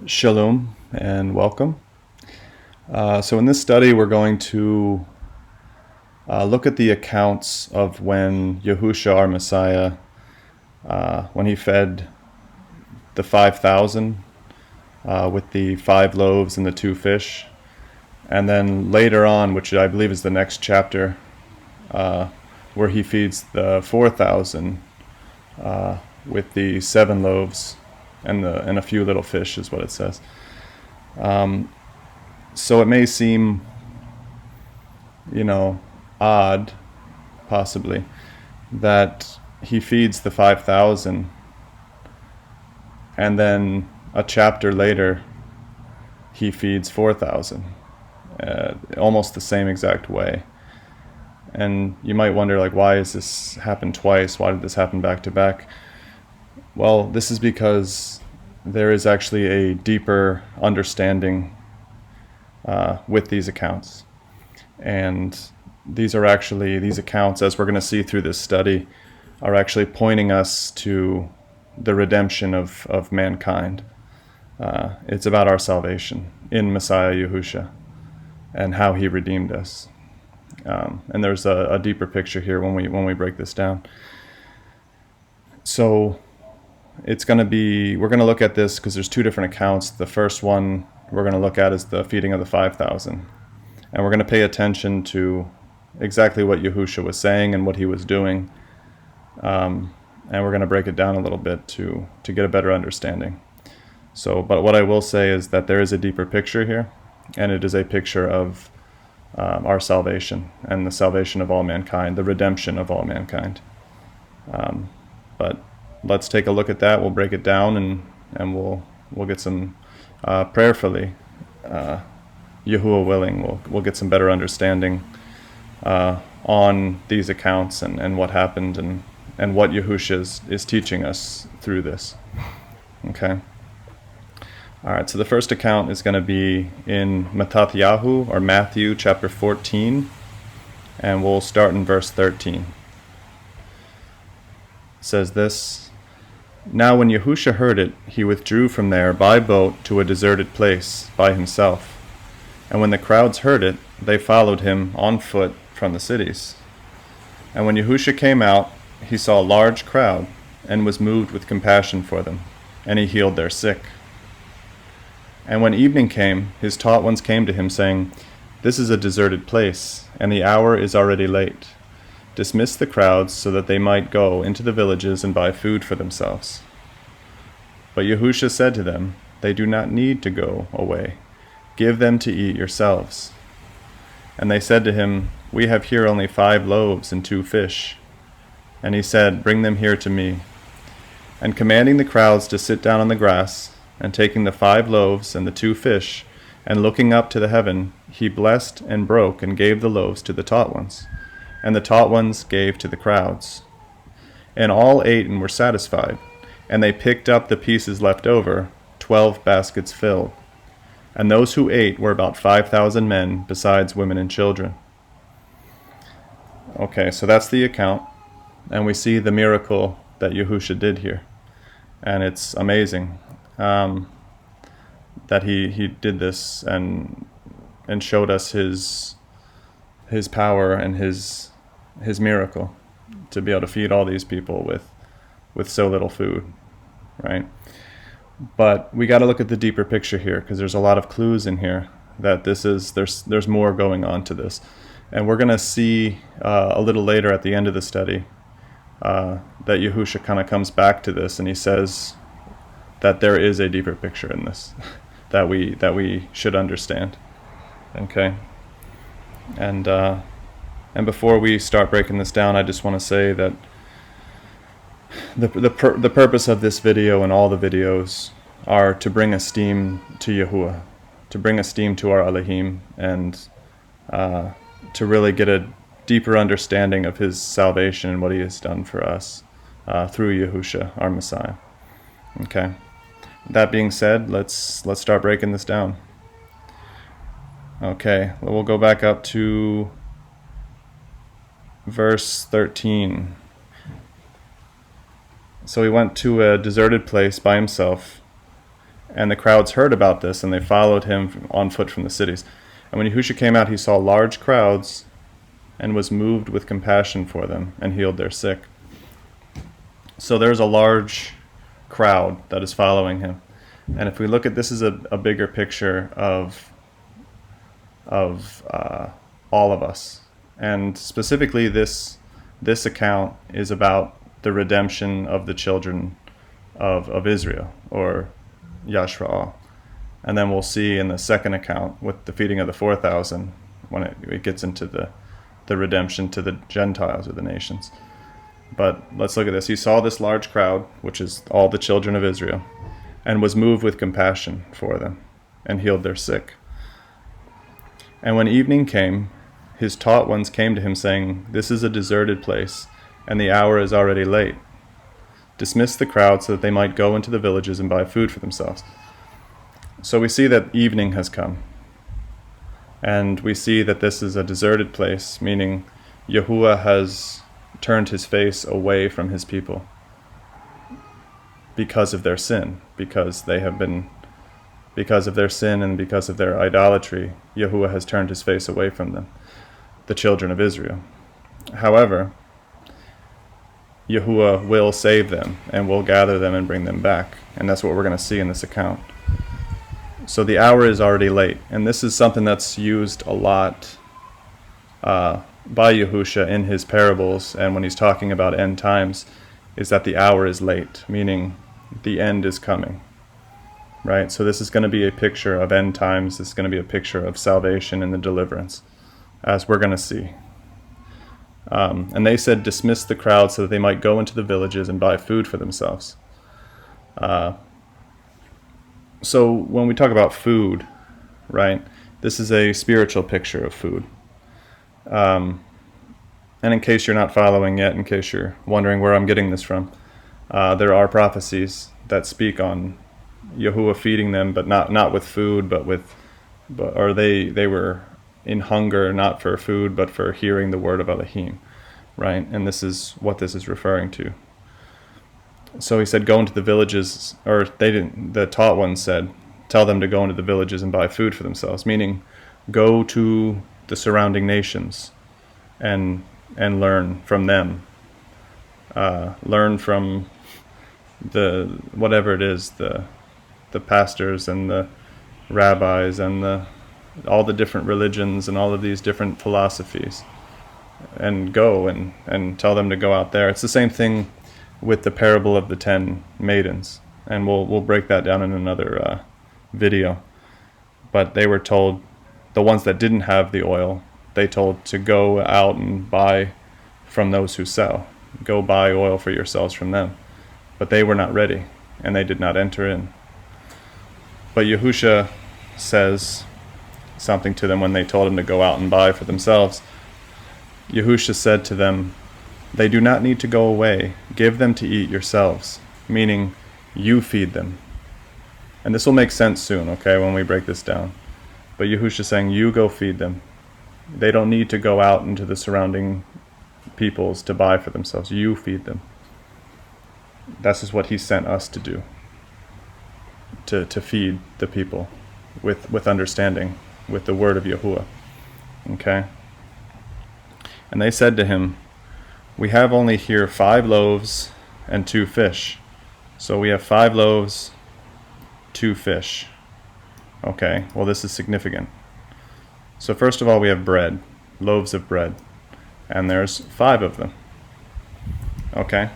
Shalom and welcome. So in this study we're going to look at the accounts of when Yahusha, our Messiah, when he fed the 5,000 with the 5 loaves and the 2 fish. And then later on, which I believe is the next chapter, where he feeds the 4,000 with the 7 loaves and a few little fish is what it says. So it may seem, odd, possibly, that he feeds the 5,000 and then a chapter later he feeds 4,000, almost the same exact way. And you might wonder, why has this happened twice? Why did this happen back to back? Well, this is because there is actually a deeper understanding with these accounts. And these accounts, as we're going to see through this study, are actually pointing us to the redemption of mankind. It's about our salvation in Messiah Yahusha and how he redeemed us. And there's a deeper picture here when we break this down. So we're going to look at this because there's 2 different accounts. The first one we're going to look at is the feeding of the 5,000. And we're going to pay attention to exactly what Yahusha was saying and what he was doing. And we're going to break it down a little bit to get a better understanding. But what I will say is that there is a deeper picture here, and it is a picture of our salvation and the salvation of all mankind, the redemption of all mankind. But let's take a look at that. We'll break it down, and we'll get some prayerfully, Yahuah willing, we'll get some better understanding on these accounts and what happened and what Yahusha is teaching us through this. Okay. All right. So the first account is going to be in Matthew chapter 14, and we'll start in verse 13. It says this: Now when Yahusha heard it, he withdrew from there by boat to a deserted place by himself. And when the crowds heard it, they followed him on foot from the cities. And when Yahusha came out, he saw a large crowd and was moved with compassion for them, and he healed their sick. And when evening came, his taught ones came to him, saying, This is a deserted place, and the hour is already late. Dismiss the crowds so that they might go into the villages and buy food for themselves. But Yahusha said to them, They do not need to go away. Give them to eat yourselves. And they said to him, We have here only 5 loaves and 2 fish. And he said, Bring them here to me. And commanding the crowds to sit down on the grass, and taking the 5 loaves and the 2 fish, and looking up to the heaven, he blessed and broke and gave the loaves to the taught ones, and the taught ones gave to the crowds. And all ate and were satisfied, and they picked up the pieces left over, 12 baskets filled. And those who ate were about 5,000 men, besides women and children. Okay, so that's the account, and we see the miracle that Yahusha did here. And it's amazing that he did this and showed us his power and his miracle to be able to feed all these people with so little food, right? But we got to look at the deeper picture here, because there's a lot of clues in here that there's more going on to this. And we're going to see a little later at the end of the study that Yahusha kind of comes back to this, and he says that there is a deeper picture in this that we should understand. Okay? And before we start breaking this down, I just want to say that the purpose of this video and all the videos are to bring esteem to Yahuah, to bring esteem to our Elohim, and to really get a deeper understanding of his salvation and what he has done for us through Yahusha, our Messiah. Okay. That being said, let's start breaking this down. Okay, we'll go back up to verse 13. So he went to a deserted place by himself, And the crowds heard about this, and they followed him on foot from the cities. And when Yahusha came out, he saw large crowds and was moved with compassion for them and healed their sick. So there's a large crowd that is following him. And if we look at this is a bigger picture of all of us. And specifically this account is about the redemption of the children of Israel, or Yashrael. And then we'll see in the second account with the feeding of the 4,000 when it gets into the redemption to the Gentiles or the nations. But let's look at this. He saw this large crowd, which is all the children of Israel, and was moved with compassion for them and healed their sick. And when evening came, his taught ones came to him, saying, "This is a deserted place, and the hour is already late. Dismiss the crowd so that they might go into the villages and buy food for themselves." So we see that evening has come. And we see that this is a deserted place, meaning Yahuah has turned his face away from his people because of their sin, because of their sin and because of their idolatry, Yahuah has turned his face away from them, the children of Israel. However, Yahuah will save them and will gather them and bring them back. And that's what we're going to see in this account. So the hour is already late. And this is something that's used a lot by Yahusha in his parables and when he's talking about end times, is that the hour is late, meaning the end is coming. Right? So this is going to be a picture of end times. This is going to be a picture of salvation and the deliverance, as we're going to see. And they said, "Dismiss the crowd so that they might go into the villages and buy food for themselves." So when we talk about food, right, this is a spiritual picture of food. And in case you're not following yet, in case you're wondering where I'm getting this from, there are prophecies that speak on Yahuah feeding them, but not with food, or they were in hunger, not for food, but for hearing the word of Elohim, right? And this is what this is referring to. So he said, go into the villages, or they didn't, the taught ones said, tell them to go into the villages and buy food for themselves, meaning go to the surrounding nations and learn from them. Learn from the, whatever it is, the pastors and the rabbis and all the different religions and all of these different philosophies, and go and tell them to go out there. It's the same thing with the parable of the 10 maidens, and we'll break that down in another video. But they were told, the ones that didn't have the oil, they told to go out and buy from those who sell. Go buy oil for yourselves from them. But they were not ready, and they did not enter in. But Yahusha says something to them when they told him to go out and buy for themselves. Yahusha said to them, "They do not need to go away. Give them to eat yourselves," meaning you feed them. And this will make sense soon, okay, when we break this down. But Yahusha is saying, you go feed them. They don't need to go out into the surrounding peoples to buy for themselves. You feed them. This is what he sent us to do. To feed the people with understanding, with the word of Yahuah. Okay? And they said to him, "We have only here 5 loaves and 2 fish." So we have 5 loaves, 2 fish. Okay, well this is significant. So first of all, we have bread, loaves of bread, and there's 5 of them. Okay?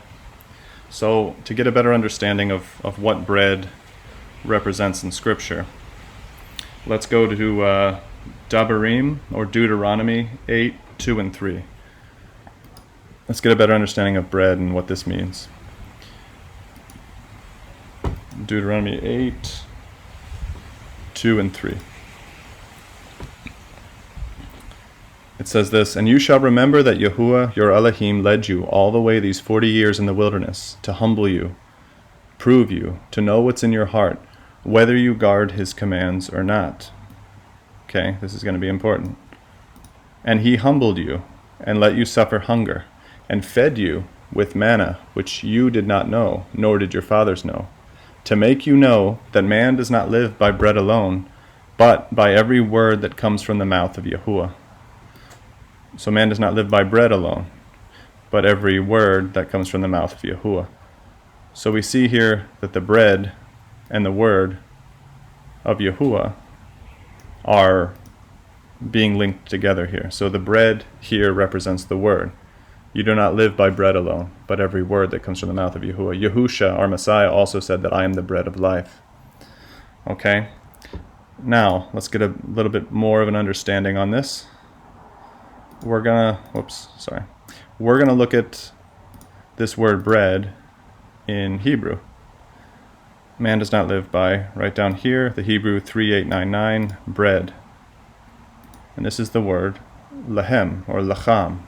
So to get a better understanding of what bread represents in Scripture, let's go to Devarim, or Deuteronomy 8, 2 and 3. Let's get a better understanding of bread and what this means. Deuteronomy 8, 2 and 3. It says this, "And you shall remember that Yahuah your Elohim led you all the way these 40 years in the wilderness, to humble you, prove you, to know what's in your heart, whether you guard his commands or not." Okay, this is going to be important. "And he humbled you, and let you suffer hunger, and fed you with manna, which you did not know, nor did your fathers know, to make you know that man does not live by bread alone, but by every word that comes from the mouth of Yahuah. So man does not live by bread alone, but every word that comes from the mouth of Yahuah. So we see here that the bread and the word of Yahuah are being linked together here. So the bread here represents the word. You do not live by bread alone, but every word that comes from the mouth of Yahuah. Yahusha, our Messiah, also said that I am the bread of life. Okay? Now, let's get a little bit more of an understanding on this. We're gonna look at this word bread in Hebrew. Man does not live by, right down here, the Hebrew 3899, bread. And this is the word lahem, or lacham.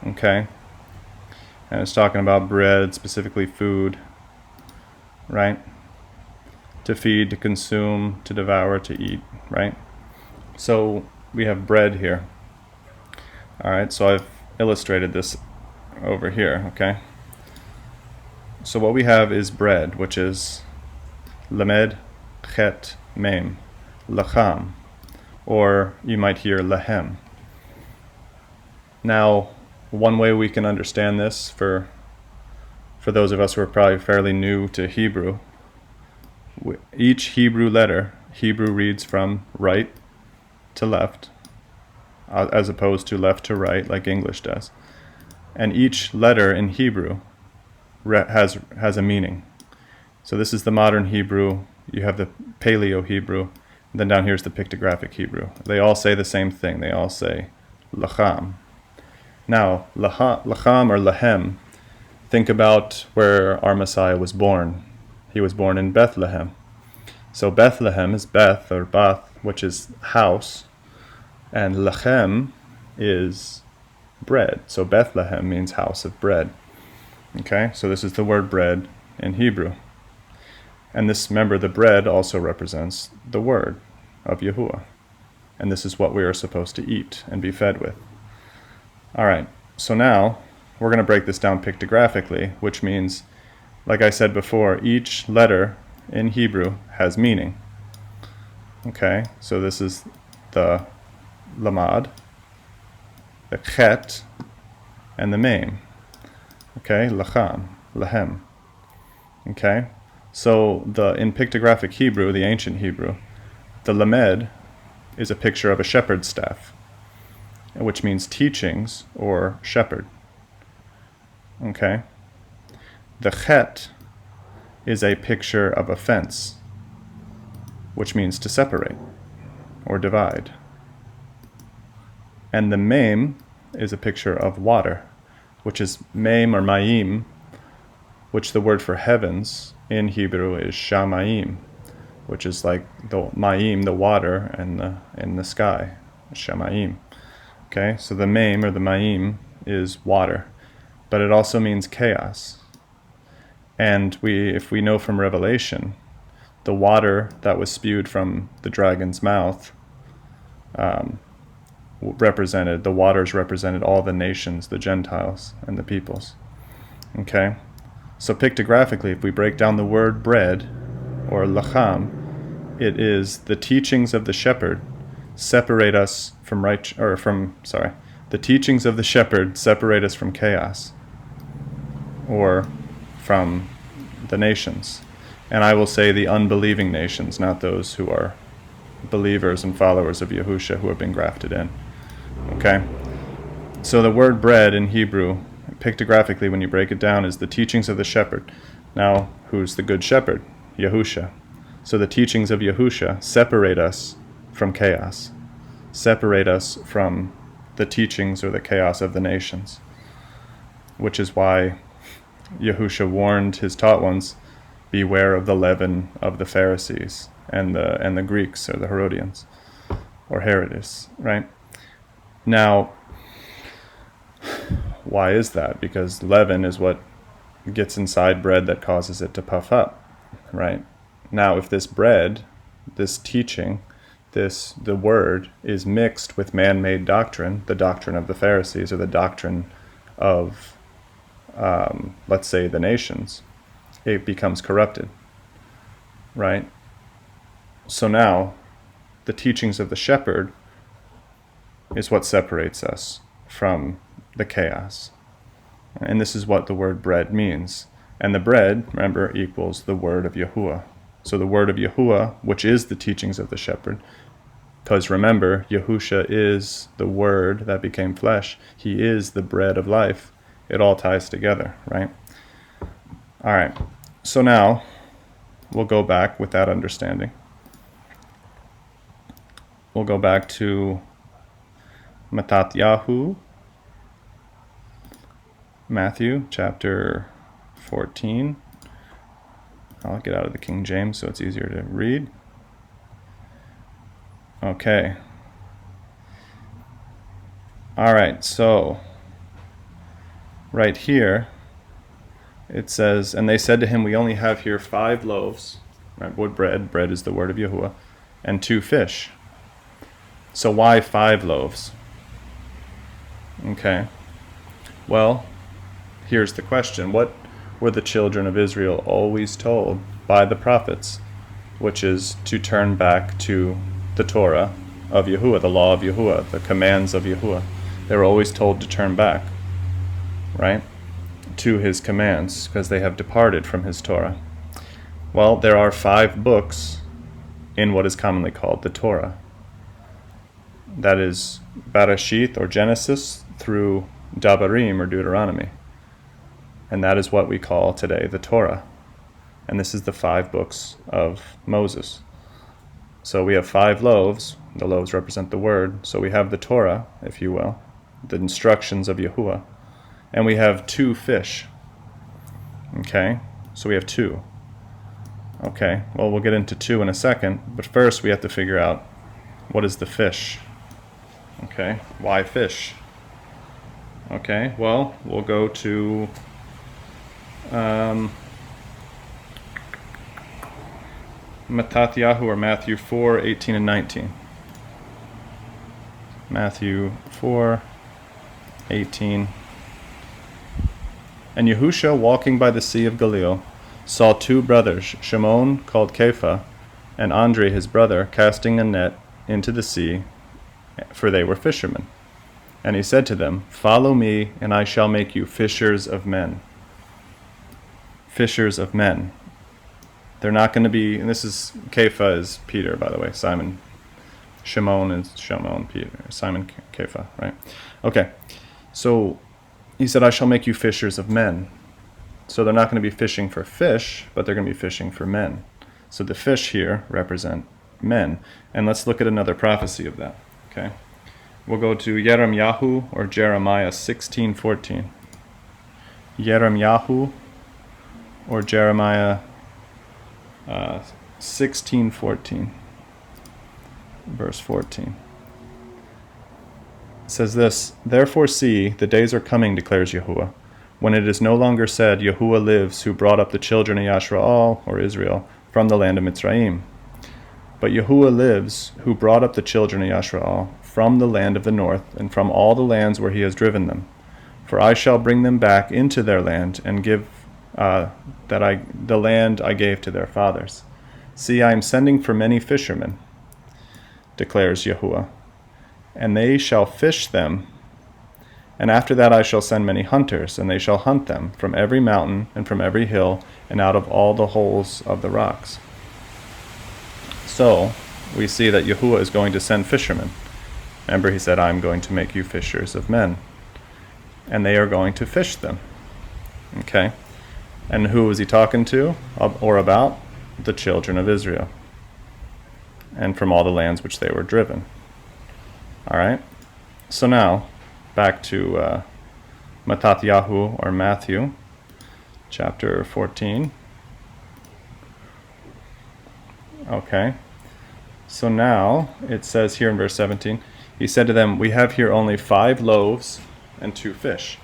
Okay? And it's talking about bread, specifically food, right? To feed, to consume, to devour, to eat, right? So we have bread here. Alright, so I've illustrated this over here, okay? So what we have is bread, which is lamed, chet, mem, lacham, or you might hear lahem. Now, one way we can understand this for those of us who are probably fairly new to Hebrew, each Hebrew letter, Hebrew reads from right to left, as opposed to left to right like English does. And each letter in Hebrew has a meaning. So this is the modern Hebrew, you have the Paleo Hebrew, and then down here's the pictographic Hebrew. They all say the same thing, they all say lacham. Now, lacham or lahem, think about where our Messiah was born. He was born in Bethlehem. So Bethlehem is Beth or Bath, which is house, and lachem is bread. So Bethlehem means house of bread. Okay, so this is the word bread in Hebrew. And this, remember, the bread also represents the word of Yahuah. And this is what we are supposed to eat and be fed with. All right, so now we're going to break this down pictographically, which means, like I said before, each letter in Hebrew has meaning. Okay, so this is the lamad, the chet, and the mem. Okay, lacham, lahem. Okay, so in pictographic Hebrew, the ancient Hebrew, the lamed is a picture of a shepherd's staff, which means teachings or shepherd. Okay, the chet is a picture of a fence, which means to separate or divide. And the mem is a picture of water, which is mem or mayim, which the word for heavens in Hebrew is shamayim, which is like the mayim, the water, and in the sky, shamayim. Okay, so the mem or the mayim is water, but it also means chaos. And if we know from Revelation, the water that was spewed from the dragon's mouth represented all the nations, the Gentiles, and the peoples. Okay? So pictographically, if we break down the word bread, or lacham, it is the teachings of the shepherd separate us from the teachings of the shepherd separate us from chaos, or from the nations. And I will say the unbelieving nations, not those who are believers and followers of Yahusha who have been grafted in. Okay? So the word bread in Hebrew, pictographically when you break it down, is the teachings of the shepherd. Now, who's the good shepherd? Yahusha. So the teachings of Yahusha separate us from chaos, separate us from the teachings or the chaos of the nations, which is why Yahusha warned his taught ones, beware of the leaven of the Pharisees and the Greeks, or the Herodians, or Herodes, right? Now, why is that? Because leaven is what gets inside bread that causes it to puff up, right? Now, if this bread, this teaching, the word is mixed with man-made doctrine, the doctrine of the Pharisees, or the doctrine of, let's say, the nations, it becomes corrupted, right? So now, the teachings of the shepherd is what separates us from the chaos. And this is what the word bread means. And the bread, remember, equals the word of Yahuah. So the word of Yahuah, which is the teachings of the shepherd, because remember, Yahusha is the word that became flesh. He is the bread of life. It all ties together, right? All right. So now, we'll go back with that understanding. We'll go back to Mattatyahu, Matthew chapter 14. I'll get out of the King James so it's easier to read. Okay. All right, so right here it says, and they said to him, we only have here 5 loaves, right? What bread? Bread is the word of Yahuah, and 2 fish. So why 5 loaves? Okay. Well, here's the question. What were the children of Israel always told by the prophets? Which is to turn back to the Torah of Yahuah, the law of Yahuah, the commands of Yahuah. They were always told to turn back, right, to his commands, because they have departed from his Torah. Well, there are 5 books in what is commonly called the Torah. That is Bereshith, or Genesis, through Devarim, or Deuteronomy. And that is what we call today the Torah. And this is the 5 books of Moses. So we have 5 loaves. The loaves represent the word. So we have the Torah, if you will, the instructions of Yahuah. And we have 2 fish. Okay, so we have 2. Okay, well, we'll get into 2 in a second. But first we have to figure out, what is the fish? Okay, why fish? Okay, well, we'll go to Mattatyahu, or Matthew 4, 18 and 19. Matthew 4, 18. And Yahusha, walking by the Sea of Galilee, saw 2 brothers, Shimon, called Kepha, and Andre his brother, casting a net into the sea, for they were fishermen. And he said to them, follow me, and I shall make you fishers of men. Fishers of men. They're not going to be, and this is, Kepha is Peter, by the way. Simon. Shimon is Shimon, Peter. Simon Kepha, right? Okay. So he said, I shall make you fishers of men. So they're not going to be fishing for fish, but they're going to be fishing for men. So the fish here represent men. And let's look at another prophecy of that. Okay. We'll go to Yeremiah, or Jeremiah 16:14. Yeremiah, or Jeremiah 16:14, verse 14. It says this, therefore see, the days are coming, declares Yahuah, when it is no longer said, Yahuah lives, who brought up the children of Yashraal, or Israel, from the land of Mitzrayim. But Yahuah lives, who brought up the children of Yashraal from the land of the north, and from all the lands where he has driven them. For I shall bring them back into their land, and give the land I gave to their fathers. See, I am sending for many fishermen, declares Yahuah, and they shall fish them. And after that I shall send many hunters, and they shall hunt them from every mountain and from every hill, and out of all the holes of the rocks. So we see that Yahuah is going to send fishermen. Remember, he said, I'm going to make you fishers of men. And they are going to fish them. Okay? And who was he talking to or about? The children of Israel. And from all the lands which they were driven. All right? So now, back to Mattatyahu, or Matthew, chapter 14. Okay. So now, it says here in verse 17, he said to them, we have here only 5 loaves and 2 fish.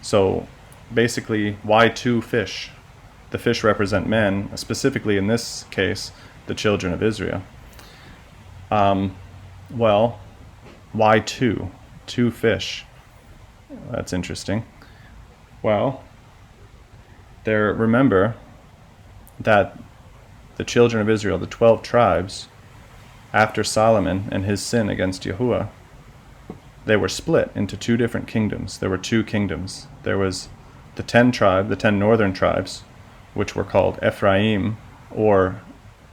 So basically, why 2 fish? The fish represent men, specifically in this case, the children of Israel. Well, why 2? 2 fish. That's interesting. Well, remember that the children of Israel, the 12 tribes, after Solomon and his sin against Yahuah, they were split into two different kingdoms. There were two kingdoms. There was the 10 northern tribes, which were called Ephraim or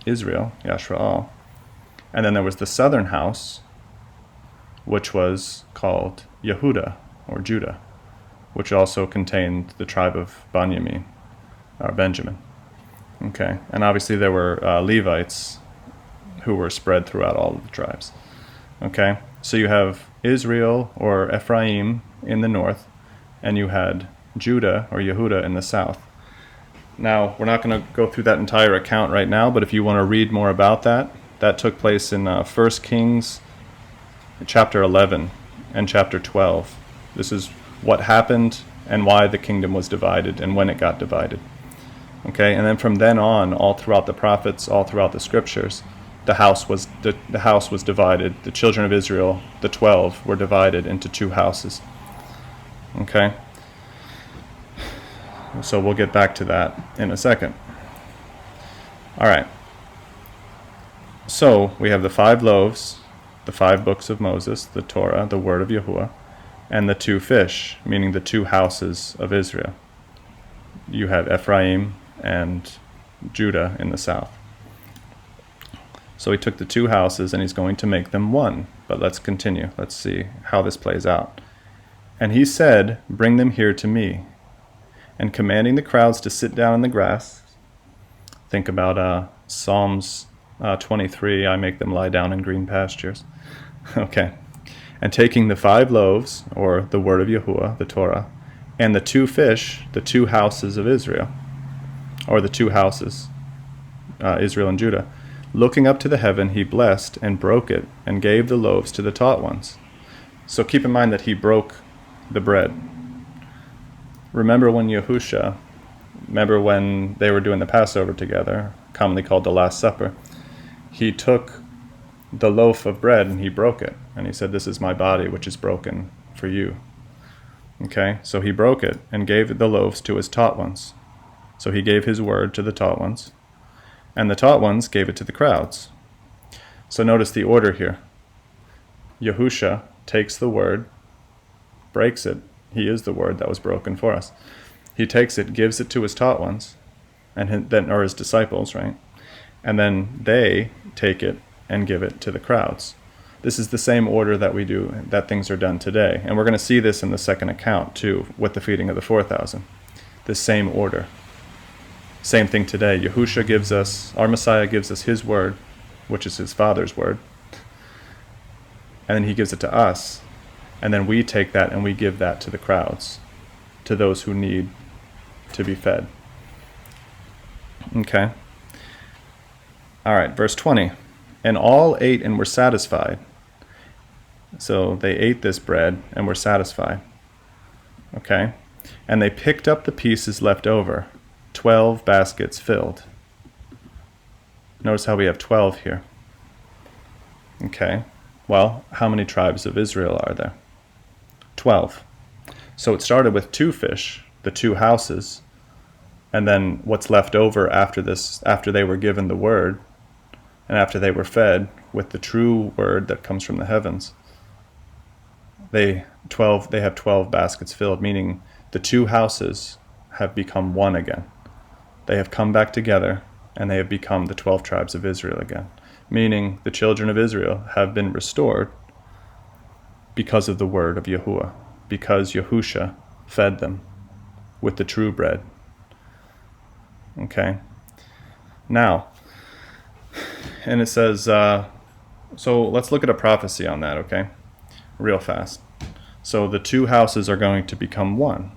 Israel, Yashraal. And then there was the southern house, which was called Yehuda or Judah, which also contained the tribe of Benjamin. Okay, and obviously there were Levites who were spread throughout all of the tribes. Okay, so you have Israel or Ephraim in the north, and you had Judah or Yehuda in the south. Now, we're not going to go through that entire account right now, but if you want to read more about that, that took place in 1 Kings chapter 11 and chapter 12. This is what happened and why the kingdom was divided and when it got divided. Okay, and then from then on, all throughout the prophets, all throughout the scriptures, the house was divided. The children of Israel, the 12, were divided into two houses. Okay? So we'll get back to that in a second. All right. So we have the 5 loaves, the 5 books of Moses, the Torah, the word of Yahuah, and the 2 fish, meaning the 2 houses of Israel. You have Ephraim and Judah in the south. So he took the 2 houses and he's going to make them one. But let's continue. Let's see how this plays out. And he said, "Bring them here to me." And commanding the crowds to sit down in the grass. Think about Psalms 23, I make them lie down in green pastures. Okay. And taking the 5 loaves, or the word of Yahuah, the Torah, and the 2 fish, the 2 houses of Israel, or the 2 houses, Israel and Judah, looking up to the heaven, he blessed and broke it and gave the loaves to the taught ones. So keep in mind that he broke the bread. Remember when they were doing the Passover together, commonly called the Last Supper, he took the loaf of bread and he broke it. And he said, "This is my body, which is broken for you." Okay, so he broke it and gave the loaves to his taught ones. So he gave his word to the taught ones, and the taught ones gave it to the crowds. So notice the order here. Yahusha takes the word, breaks it. He is the word that was broken for us. He takes it, gives it to his taught ones, and then, or his disciples, right? And then they take it and give it to the crowds. This is the same order that things are done today. And we're going to see this in the second account too, with the feeding of the 4,000. The same order. Same thing today. Yahusha gives us, our Messiah gives us his word, which is his Father's word. And then he gives it to us. And then we take that and we give that to the crowds, to those who need to be fed. Okay. All right, verse 20. And all ate and were satisfied. So they ate this bread and were satisfied. Okay. And they picked up the pieces left over, 12 baskets filled. Notice how we have 12 here. Okay. Well, how many tribes of Israel are there? 12. So it started with 2 fish, the 2 houses, and then what's left over after this, after they were given the word, and after they were fed with the true word that comes from the heavens, they have 12 baskets filled, meaning the 2 houses have become one again. They have come back together, and they have become the 12 tribes of Israel again, meaning the children of Israel have been restored because of the word of Yahuah, because Yahusha fed them with the true bread. Okay? Now, and it says, so let's look at a prophecy on that, okay? Real fast. So the 2 houses are going to become one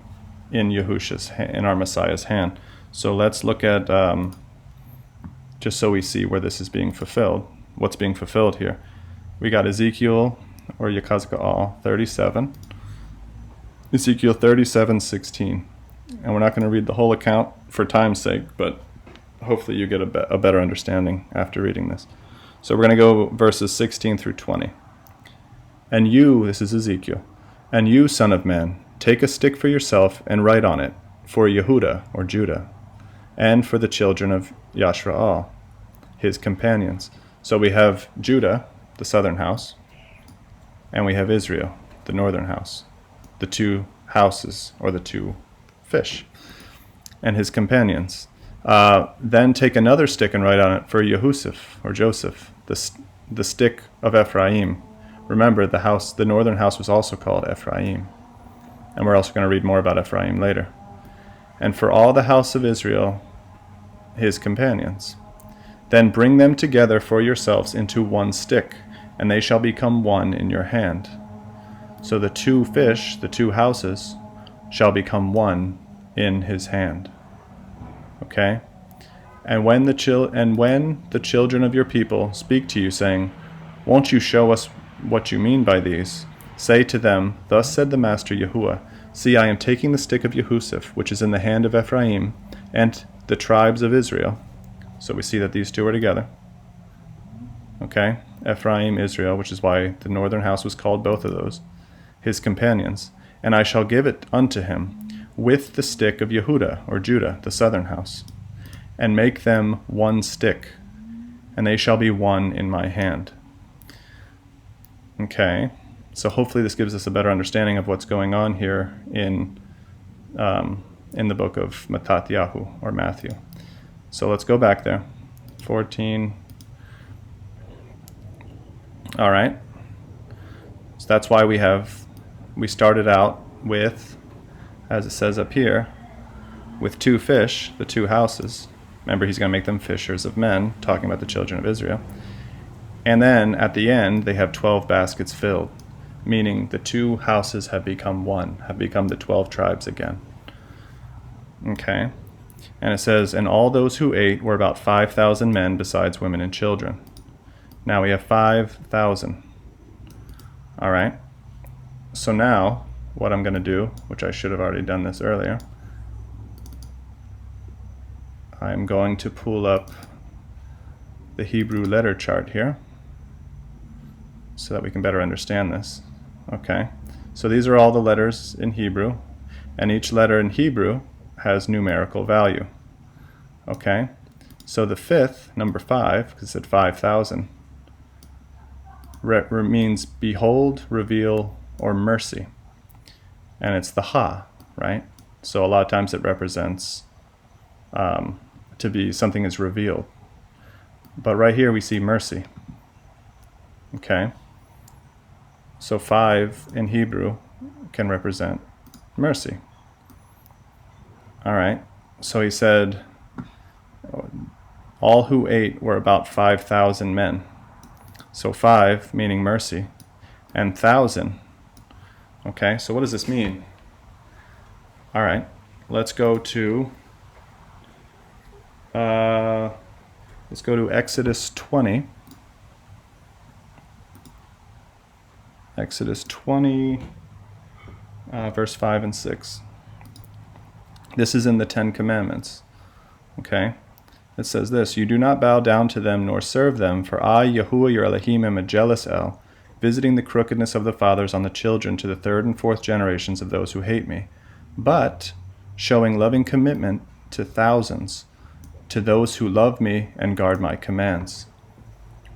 in in our Messiah's hand. So let's look at, just so we see where this is being fulfilled, what's being fulfilled here. We got Ezekiel, or Yakazka'al 37, Ezekiel 37:16. And we're not going to read the whole account for time's sake, but hopefully you get a better understanding after reading this. So we're going to go verses 16 through 20. And you, this is Ezekiel, and you, son of man, take a stick for yourself and write on it, for Yehuda, or Judah, and for the children of Yashraal, his companions. So we have Judah, the southern house, and we have Israel, the northern house, the two houses, or the two fish, and his companions. Then take another stick and write on it for Yehusef, or Joseph, the stick of Ephraim. Remember, the northern house was also called Ephraim. And we're also going to read more about Ephraim later. And for all the house of Israel, his companions. Then bring them together for yourselves into one stick, and they shall become one in your hand. So the two fish, the two houses, shall become one in his hand. Okay? And when the children of your people speak to you, saying, won't you show us what you mean by these? Say to them, thus said the Master Yahuah, see, I am taking the stick of Yehusef, which is in the hand of Ephraim, and the tribes of Israel. So we see that these two are together. Okay? Ephraim, Israel, which is why the northern house was called both of those, his companions. And I shall give it unto him with the stick of Yehudah, or Judah, the southern house, and make them one stick, and they shall be one in my hand. Okay, so hopefully this gives us a better understanding of what's going on here in the book of Mattatyahu, or Matthew. So let's go back there. 14. All right. So that's why we started out with, as it says up here, with two fish, the two houses. Remember, he's going to make them fishers of men, talking about the children of Israel. And then at the end, they have 12 baskets filled, meaning the two houses have become one, have become the 12 tribes again. Okay. And it says, and all those who ate were about 5,000 men, besides women and children. Now we have 5,000. All right. So now, what I'm going to do, which I should have already done this earlier, I'm going to pull up the Hebrew letter chart here so that we can better understand this. Okay. So these are all the letters in Hebrew, and each letter in Hebrew has numerical value. Okay, so the fifth, number 5, because it said 5,000, means behold, reveal, or mercy. And it's the ha, right? So a lot of times it represents to be something is revealed. But right here we see mercy. Okay, so 5 in Hebrew can represent mercy. All right, so he said, all who ate were about 5,000 men. So 5 meaning mercy, and 1,000. Okay, so what does this mean? All right, let's go to Exodus 20. Exodus 20, verse 5 and 6. This is in the 10 Commandments. Okay? It says this, you do not bow down to them nor serve them, for I, Yahuah your Elohim, am a jealous El, visiting the crookedness of the fathers on the children to the 3rd and 4th generations of those who hate me, but showing loving commitment to thousands, to those who love me and guard my commands.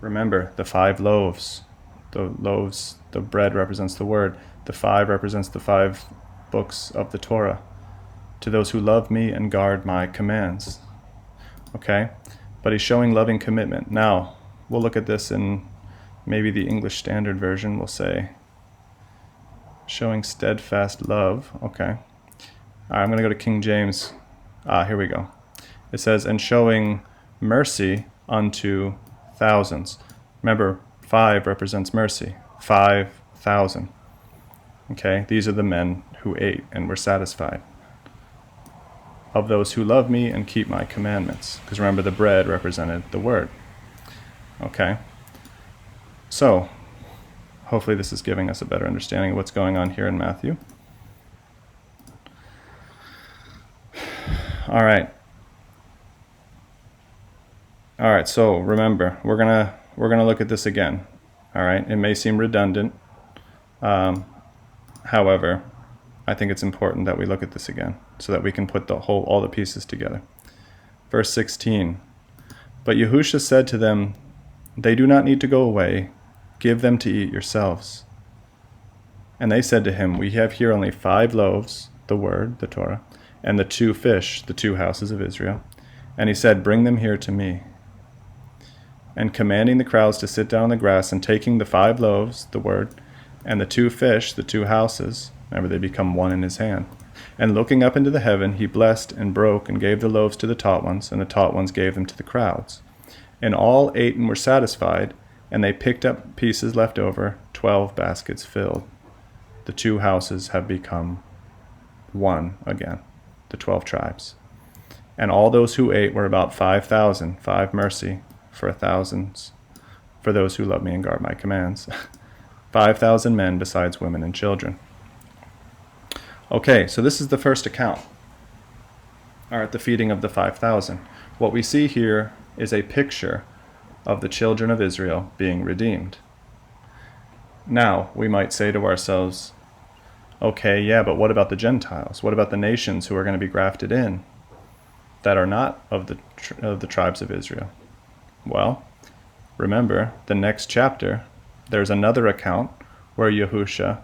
Remember, the 5 loaves. The loaves, the bread represents the word. The 5 represents the 5 books of the Torah. To those who love me and guard my commands. Okay? But he's showing loving commitment. Now, we'll look at this in maybe the English Standard Version. We'll say, showing steadfast love. Okay. All right, I'm going to go to King James. Here we go. It says, and showing mercy unto thousands. Remember, 5 represents mercy. 5,000. Okay? These are the men who ate and were satisfied. Of those who love me and keep my commandments. Because remember, the bread represented the word. Okay? So, hopefully this is giving us a better understanding of what's going on here in Matthew. All right. All right, so remember, we're gonna look at this again. All right? It may seem redundant. However, I think it's important that we look at this again so that we can put all the pieces together. Verse 16. But Yahusha said to them, "They do not need to go away. Give them to eat yourselves." And they said to him, "We have here only 5 loaves," the word, the Torah, "and the 2 fish," the 2 houses of Israel. And he said, "Bring them here to me." And commanding the crowds to sit down on the grass, and taking the 5 loaves, the word, and the 2 fish, the 2 houses, remember they become one in his hand, and looking up into the heaven, he blessed and broke and gave the loaves to the taught ones, and the taught ones gave them to the crowds. And all ate and were satisfied, and they picked up pieces left over, 12 baskets filled. The 2 houses have become one again, the 12 tribes. And all those who ate were about 5,000, 5 mercy for thousands, for those who love me and guard my commands. 5,000 men besides women and children. Okay, so this is the first account. All right, the feeding of the 5,000. What we see here is a picture of the children of Israel being redeemed. Now, we might say to ourselves, okay, yeah, but what about the Gentiles? What about the nations who are going to be grafted in that are not of the tribes of Israel? Well, remember, the next chapter, there's another account where Yahusha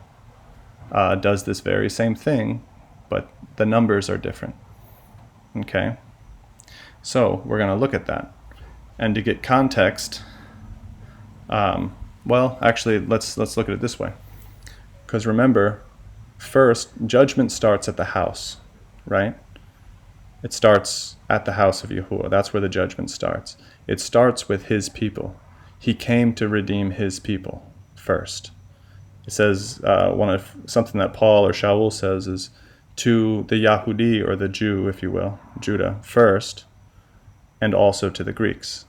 does this very same thing, but the numbers are different. Okay? So, we're going to look at that. And to get context, well, actually, let's look at it this way. Because remember, first, judgment starts at the house, right? It starts at the house of Yahuah. That's where the judgment starts. It starts with his people. He came to redeem his people first. It says, something that Paul or Shaul says is, to the Yahudi, or the Jew, if you will, Judah, first, and also to the Greeks.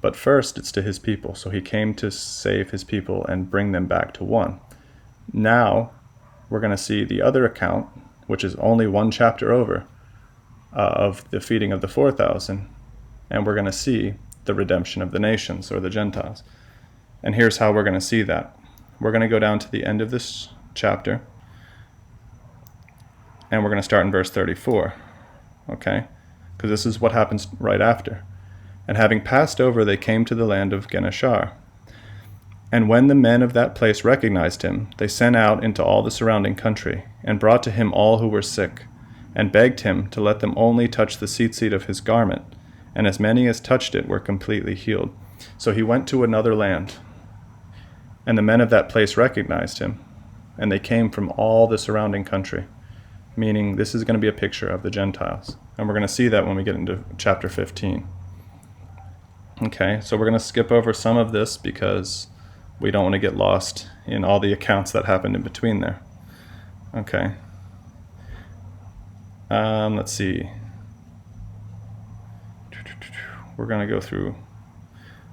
But first, it's to his people. So he came to save his people and bring them back to one. Now, we're going to see the other account, which is only 1 chapter over, of the feeding of the 4,000, and we're going to see the redemption of the nations, or the Gentiles. And here's how we're going to see that. We're going to go down to the end of this chapter, and we're going to start in verse 34, okay? Because this is what happens right after. And having passed over, they came to the land of Geneshar. And when the men of that place recognized him, they sent out into all the surrounding country, and brought to him all who were sick, and begged him to let them only touch the tzitzit of his garment, and as many as touched it were completely healed. So he went to another land, and the men of that place recognized him, and they came from all the surrounding country, meaning this is going to be a picture of the Gentiles. And we're going to see that when we get into chapter 15. Okay, so we're going to skip over some of this because we don't want to get lost in all the accounts that happened in between there. Okay. Let's see. We're going to go through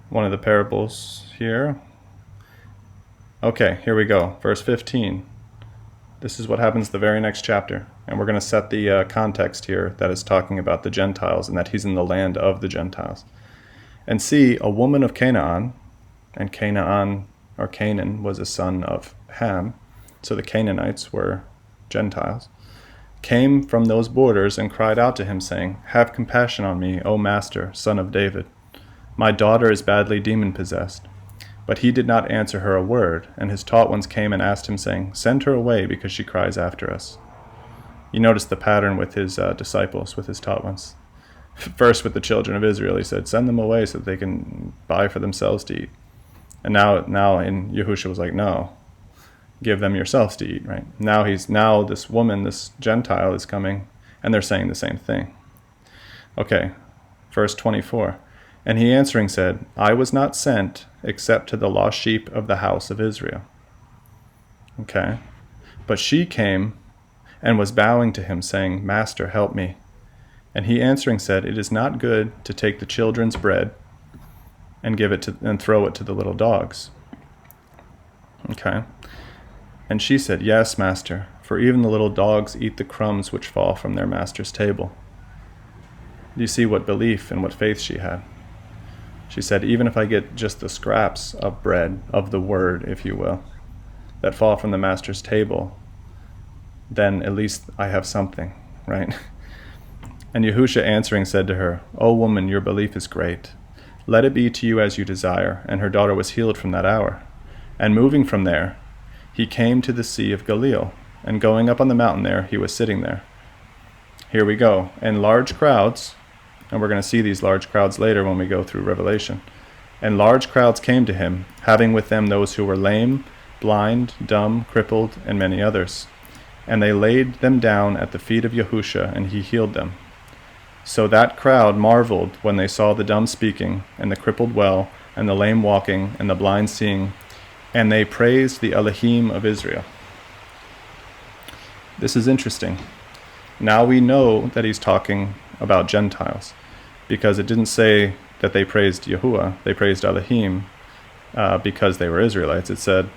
one of the parables here. Okay, here we go. Verse 15. This is what happens the very next chapter. And we're going to set the context here that is talking about the Gentiles and that he's in the land of the Gentiles. And see, a woman of Canaan, and Canaan, or Canaan, was a son of Ham, so the Canaanites were Gentiles, came from those borders and cried out to him, saying, "Have compassion on me, O Master, son of David. My daughter is badly demon-possessed." But he did not answer her a word, and his taught ones came and asked him, saying, "Send her away, because she cries after us." You notice the pattern with his disciples, with his taught ones. First, with the children of Israel, he said, "Send them away so that they can buy for themselves to eat." And now in Yahushua was like, "No, give them yourselves to eat," right? Now this woman, this Gentile is coming, and they're saying the same thing. Okay, verse 24. And he answering said, "I was not sent except to the lost sheep of the house of Israel." Okay, but she came and was bowing to him, saying, "Master, help me." And he answering said, "It is not good to take the children's bread and and throw it to the little dogs." Okay. And she said, "Yes, Master, for even the little dogs eat the crumbs which fall from their master's table." Do you see what belief and what faith she had? She said, even if I get just the scraps of bread, of the word, if you will, that fall from the master's table, then at least I have something, right? And Yahusha answering said to her, O woman, your belief is great. Let it be to you as you desire. And her daughter was healed from that hour. And moving from there, he came to the Sea of Galilee. And going up on the mountain there, he was sitting there. Here we go. And large crowds, and we're going to see these large crowds later when we go through Revelation. And large crowds came to him, having with them those who were lame, blind, dumb, crippled, and many others. And they laid them down at the feet of Yahusha, and he healed them. So that crowd marveled when they saw the dumb speaking, and the crippled well, and the lame walking, and the blind seeing, and they praised the Elohim of Israel. This is interesting. Now we know that he's talking about Gentiles, because it didn't say that they praised Yahuah, they praised Elohim because they were Israelites. It said,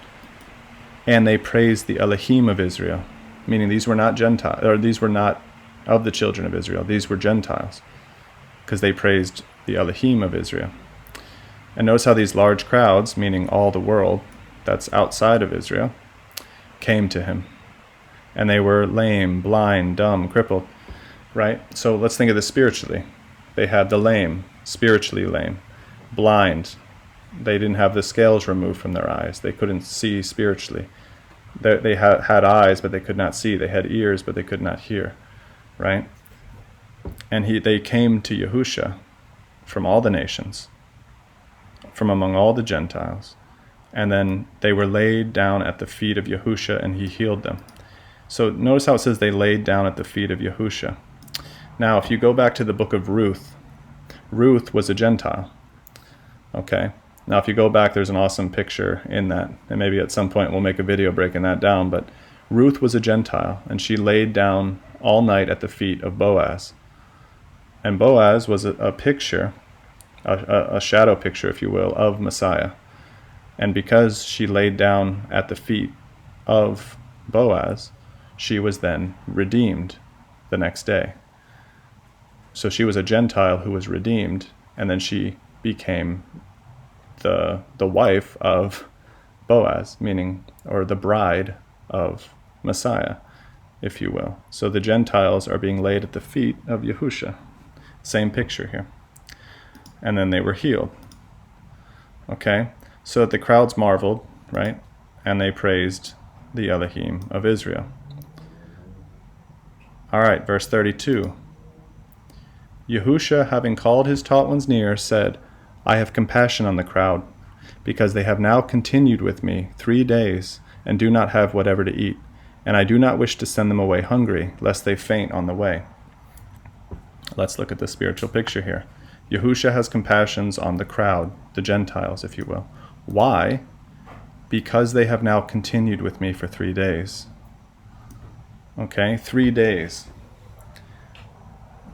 and they praised the Elohim of Israel, meaning these were not Gentiles, or these were not of the children of Israel. These were Gentiles, because they praised the Elohim of Israel. And notice how these large crowds, meaning all the world that's outside of Israel, came to him. And they were lame, blind, dumb, crippled, right? So let's think of this spiritually. They had the lame, spiritually lame, blind. They didn't have the scales removed from their eyes. They couldn't see spiritually. They had eyes, but they could not see. They had ears, but they could not hear. Right? And they came to Yahusha from all the nations, from among all the Gentiles, and then they were laid down at the feet of Yahusha, and he healed them. So notice how it says they laid down at the feet of Yahusha. Now, if you go back to the book of Ruth, Ruth was a Gentile. Okay? Now, if you go back, there's an awesome picture in that, and maybe at some point we'll make a video breaking that down, but Ruth was a Gentile, and she laid down all night at the feet of Boaz. And Boaz was a picture, a shadow picture, if you will, of Messiah. And because she laid down at the feet of Boaz, she was then redeemed the next day. So she was a Gentile who was redeemed, and then she became the wife of Boaz, meaning, or the bride of Messiah, if you will. So the Gentiles are being laid at the feet of Yahusha. Same picture here. And then they were healed. Okay? So the crowds marveled, right? And they praised the Elohim of Israel. All right, verse 32. Yahusha, having called his taught ones near, said, I have compassion on the crowd, because they have now continued with me 3 days, and do not have whatever to eat. And I do not wish to send them away hungry, lest they faint on the way. Let's look at the spiritual picture here. Yahusha has compassions on the crowd, the Gentiles, if you will. Why? Because they have now continued with me for 3 days. Okay, 3 days.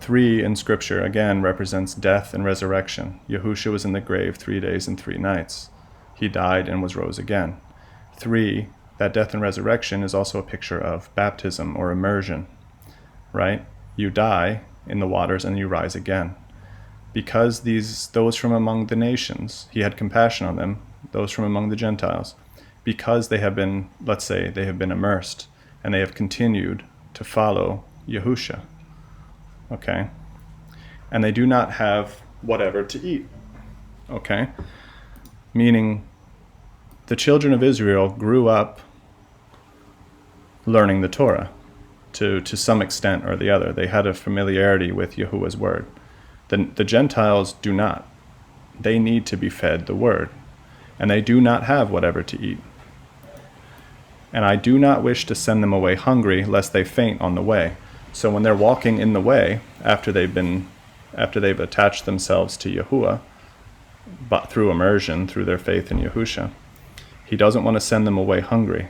3 in Scripture, again, represents death and resurrection. Yahusha was in the grave 3 days and 3 nights. He died and was rose again. 3, that death and resurrection is also a picture of baptism or immersion, right? You die in the waters and you rise again. Because those from among the nations, he had compassion on them, those from among the Gentiles, because they have been, let's say, they have been immersed, and they have continued to follow Yahusha. Okay? And they do not have whatever to eat. Okay? Meaning, the children of Israel grew up learning the Torah to some extent or the other. They had a familiarity with Yahuwah's word. The Gentiles do not. They need to be fed the word. And they do not have whatever to eat. And I do not wish to send them away hungry, lest they faint on the way. So when they're walking in the way, after they've attached themselves to Yahuah, but through immersion, through their faith in Yahusha, he doesn't want to send them away hungry,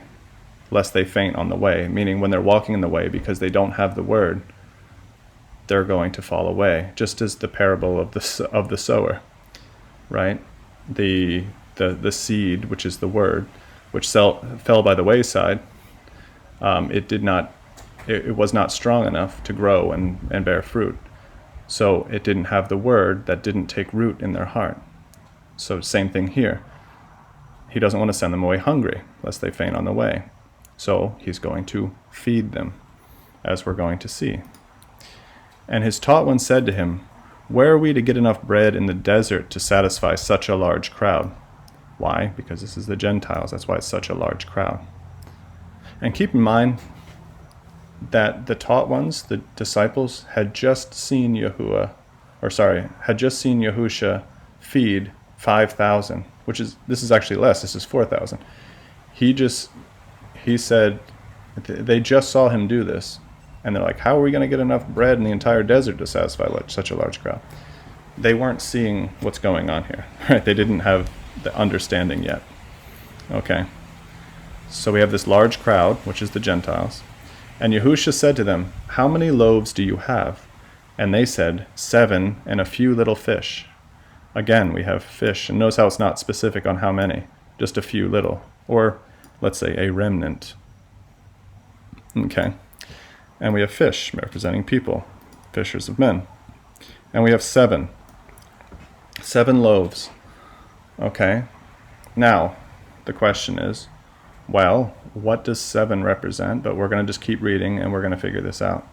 lest they faint on the way. Meaning when they're walking in the way, because they don't have the word, they're going to fall away. Just as the parable of the sower, right? The seed, which is the word, which fell by the wayside, it was not strong enough to grow and bear fruit. So it didn't have the word that didn't take root in their heart. So same thing here. He doesn't want to send them away hungry, lest they faint on the way. So he's going to feed them, as we're going to see. And his taught ones said to him, "Where are we to get enough bread in the desert to satisfy such a large crowd?" Why? Because this is the Gentiles. That's why it's such a large crowd. And keep in mind that the taught ones, the disciples, had just seen Yahusha feed 5,000, this is actually less. This is 4,000. He said, they just saw him do this. And they're like, how are we going to get enough bread in the entire desert to satisfy such a large crowd? They weren't seeing what's going on here, right? They didn't have the understanding yet. Okay. So we have this large crowd, which is the Gentiles. And Yahusha said to them, "How many loaves do you have?" And they said, 7 and a few little fish. Again, we have fish. And notice how it's not specific on how many. Just a few little. Or, let's say, a remnant. Okay. And we have fish, representing people. Fishers of men. And we have 7. 7 loaves. Okay. Now, the question is, well, what does 7 represent? But we're going to just keep reading and we're going to figure this out.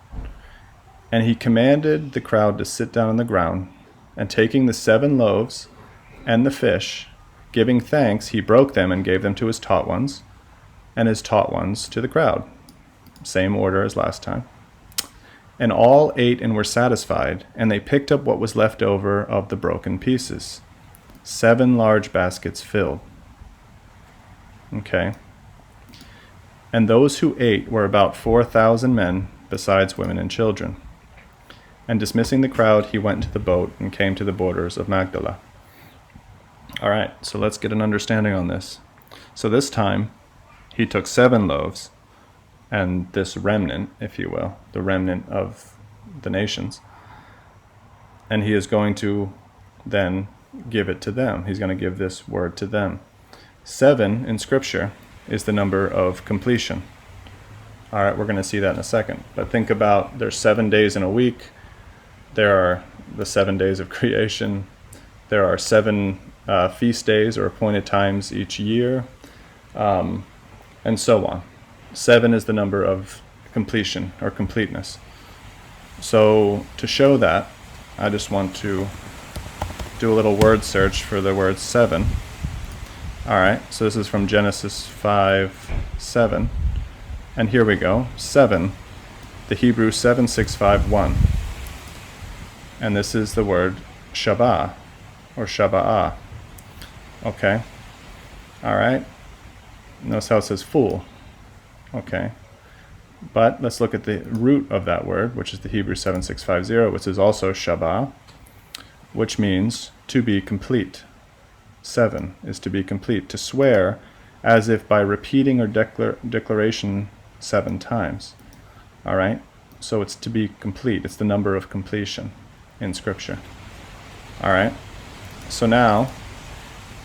And he commanded the crowd to sit down on the ground, and taking the 7 loaves and the fish, giving thanks, he broke them and gave them to his taught ones, and his taught ones to the crowd. Same order as last time. And all ate and were satisfied, and they picked up what was left over of the broken pieces. 7 large baskets filled. Okay. And those who ate were about 4,000 men, besides women and children. And dismissing the crowd, he went into the boat and came to the borders of Magdala. All right, so let's get an understanding on this. So this time, he took 7 loaves, and this remnant, if you will, the remnant of the nations, and he is going to then give it to them. He's going to give this word to them. 7 in Scripture is the number of completion. All right, we're going to see that in a second. But think about, there's 7 days in a week. There are the 7 days of creation. There are 7 feast days or appointed times each year, and so on. 7 is the number of completion or completeness. So to show that, I just want to do a little word search for the word 7. All right, so this is from Genesis 5:7, and here we go. 7, the Hebrew 7651, and this is the word Shabbat or Shaba'ah. Okay, all right. Notice how it says fool. Okay, but let's look at the root of that word, which is the Hebrew 7650, which is also Shabbat, which means to be complete. 7 is to be complete, to swear as if by repeating or declaration 7 times. All right, so it's to be complete. It's the number of completion in Scripture. All right, so now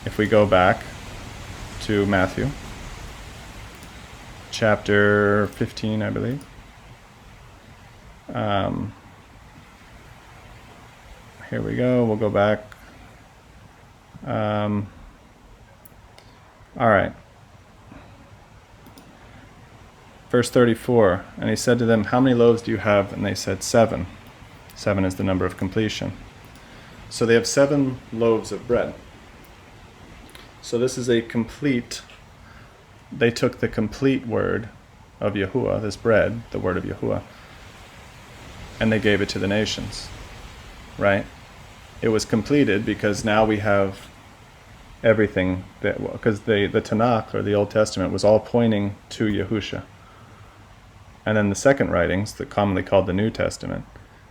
if we go back to Matthew chapter 15, I believe. Here we go. We'll go back. All right. Verse 34, and he said to them, "How many loaves do you have?" And they said, 7. 7 is the number of completion. So they have 7 loaves of bread. So this is a complete, they took the complete word of Yahuah, this bread, the word of Yahuah, and they gave it to the nations, right? It was completed because now we have everything, because the Tanakh, or the Old Testament, was all pointing to Yahusha. And then the second writings, that commonly called the New Testament,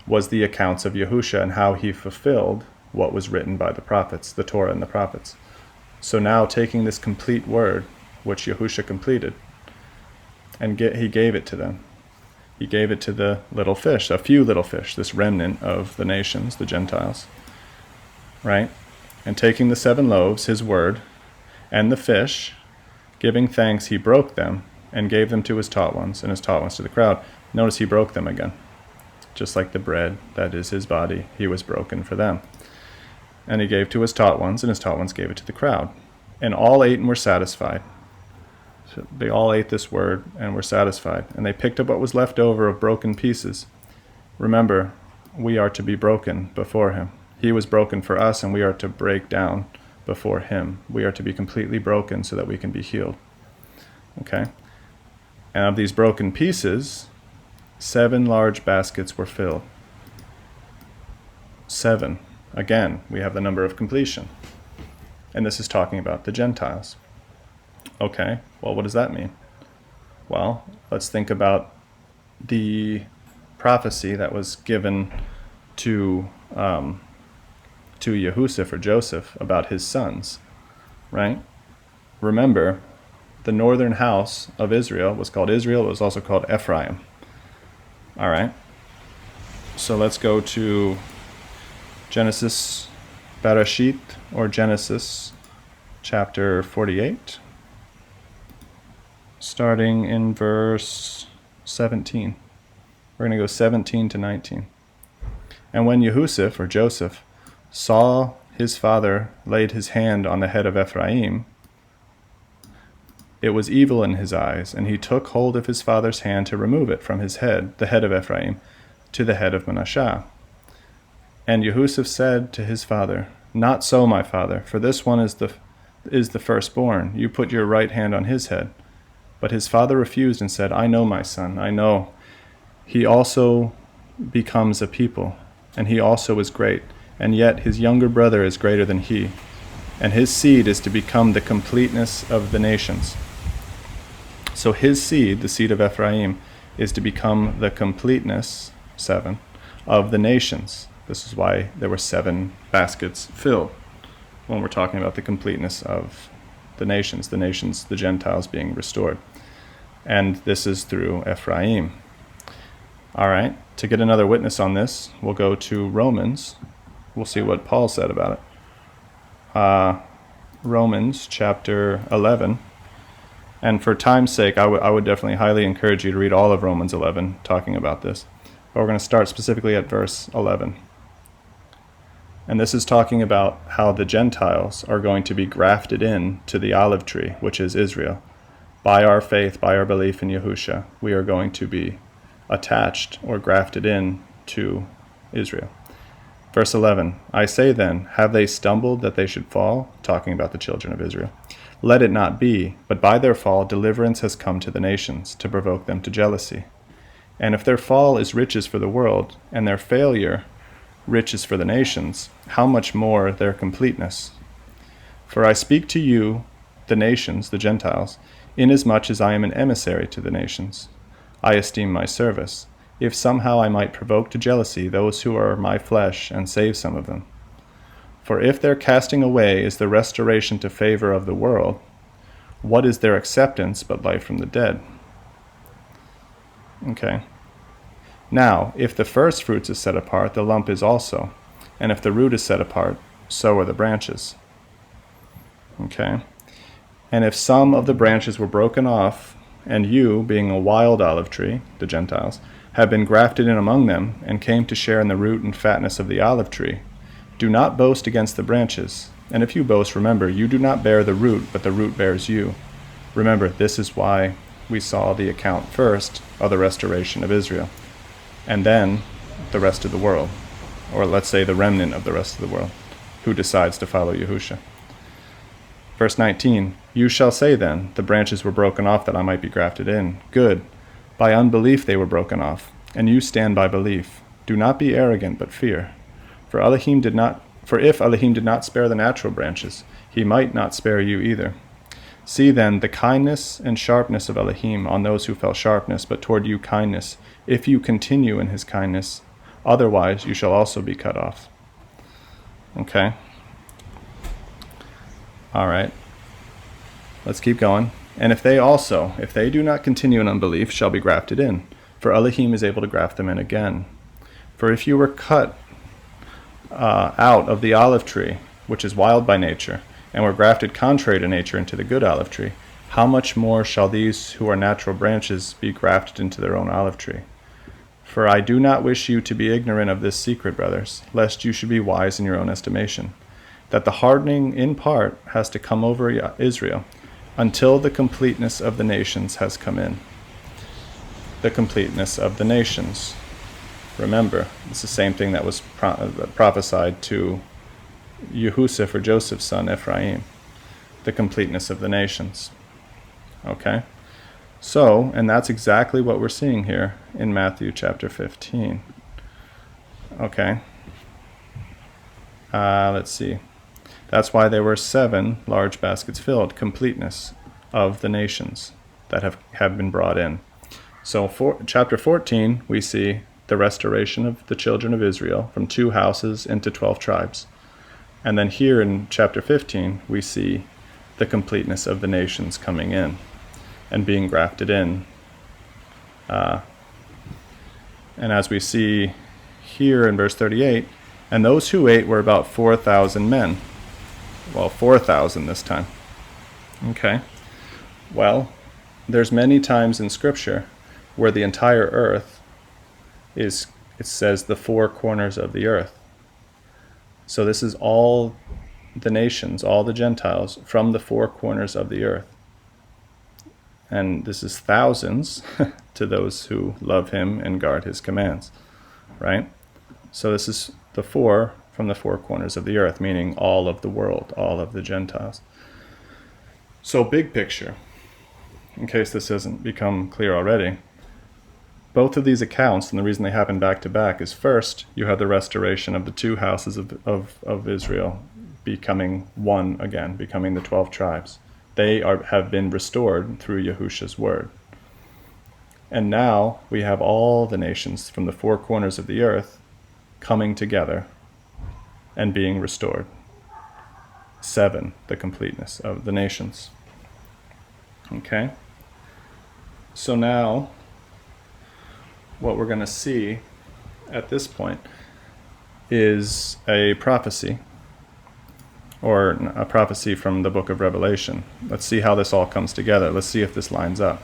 was the accounts of Yahusha and how he fulfilled what was written by the prophets, the Torah and the prophets. So now taking this complete word, which Yahusha completed, and he gave it to them. He gave it to the little fish, a few little fish, this remnant of the nations, the Gentiles, right? And taking the 7 loaves, his word, and the fish, giving thanks, he broke them and gave them to his taught ones, and his taught ones to the crowd. Notice he broke them again. Just like the bread, that is his body, he was broken for them. And he gave to his taught ones, and his taught ones gave it to the crowd. And all ate and were satisfied. So they all ate this word and were satisfied. And they picked up what was left over of broken pieces. Remember, we are to be broken before him. He was broken for us, and we are to break down before him. We are to be completely broken so that we can be healed. Okay? And of these broken pieces, 7 large baskets were filled. 7. Again, we have the number of completion. And this is talking about the Gentiles. Okay, well, what does that mean? Well, let's think about the prophecy that was given to Yahusha or Joseph about his sons, right? Remember, the northern house of Israel was called Israel. It was also called Ephraim. All right. So let's go to Genesis, Bereshit, or Genesis chapter 48, starting in verse 17. We're going to go 17 to 19. And when Yahusha, or Joseph, saw his father laid his hand on the head of Ephraim, it was evil in his eyes, and he took hold of his father's hand to remove it from his head, the head of Ephraim, to the head of Manasseh. And Yahusha said to his father, Not so, my father, for this one is the firstborn. You put your right hand on his head. But his father refused and said, I know, my son, I know. He also becomes a people, and he also is great, and yet his younger brother is greater than he, and his seed is to become the completeness of the nations. So his seed, the seed of Ephraim, is to become the completeness, 7, of the nations. This is why there were 7 baskets filled when we're talking about the completeness of the nations, the Gentiles being restored. And this is through Ephraim. All right, to get another witness on this, we'll go to Romans. We'll see what Paul said about it. Romans chapter 11. And for time's sake, I would definitely highly encourage you to read all of Romans 11 talking about this. But we're going to start specifically at verse 11. And this is talking about how the Gentiles are going to be grafted in to the olive tree, which is Israel. By our faith, by our belief in Yahusha, we are going to be attached or grafted in to Israel. Verse 11, I say then, have they stumbled that they should fall? Talking about the children of Israel. Let it not be, but by their fall deliverance has come to the nations, to provoke them to jealousy. And if their fall is riches for the world, and their failure riches for the nations, how much more their completeness? For I speak to you, the nations, the Gentiles, inasmuch as I am an emissary to the nations. I esteem my service, if somehow I might provoke to jealousy those who are my flesh, and save some of them. For if their casting away is the restoration to favor of the world, what is their acceptance but life from the dead? Okay. Now, if the first fruits is set apart, the lump is also. And if the root is set apart, so are the branches. Okay. And if some of the branches were broken off, and you, being a wild olive tree, the Gentiles, have been grafted in among them, and came to share in the root and fatness of the olive tree, do not boast against the branches. And if you boast, remember, you do not bear the root, but the root bears you. Remember, this is why we saw the account first of the restoration of Israel, and then the rest of the world, or let's say the remnant of the rest of the world, who decides to follow Yahusha. Verse 19, you shall say then, the branches were broken off that I might be grafted in. Good. By unbelief they were broken off, and you stand by belief. Do not be arrogant, but fear. For if Elohim did not spare the natural branches, he might not spare you either. See then the kindness and sharpness of Elohim on those who felt sharpness, but toward you kindness, if you continue in his kindness. Otherwise you shall also be cut off. Okay. All right. Let's keep going. And if they do not continue in unbelief, shall be grafted in, for Elohim is able to graft them in again. For if you were cut out of the olive tree, which is wild by nature, and were grafted contrary to nature into the good olive tree, how much more shall these who are natural branches be grafted into their own olive tree? For I do not wish you to be ignorant of this secret, brothers, lest you should be wise in your own estimation, that the hardening in part has to come over Israel, until the completeness of the nations has come in. The completeness of the nations. Remember, it's the same thing that was prophesied to Yahusha for Joseph's son Ephraim, the completeness of the nations. Okay? So, and that's exactly what we're seeing here in Matthew chapter 15. Okay? Let's see. That's why there were 7 large baskets filled, completeness of the nations that have been brought in. So for chapter 14, we see the restoration of the children of Israel from 2 houses into 12 tribes. And then here in chapter 15, we see the completeness of the nations coming in and being grafted in. And as we see here in verse 38, and those who ate were about 4,000 men. Well, 4,000 this time. Okay. Well, there's many times in Scripture where the entire earth is, it says, the 4 corners of the earth. So this is all the nations, all the Gentiles, from the 4 corners of the earth. And this is thousands to those who love him and guard his commands, right? So this is the 4 from the 4 corners of the earth, meaning all of the world, all of the Gentiles. So big picture, in case this hasn't become clear already, both of these accounts, and the reason they happen back to back, is first, you have the restoration of the 2 houses of Israel becoming one again, becoming the 12 tribes. They have been restored through Yahusha's word. And now we have all the nations from the 4 corners of the earth coming together and being restored. 7, the completeness of the nations. Okay? So now, what we're going to see at this point is a prophecy, or a prophecy from the book of Revelation. Let's see how this all comes together. Let's see if this lines up.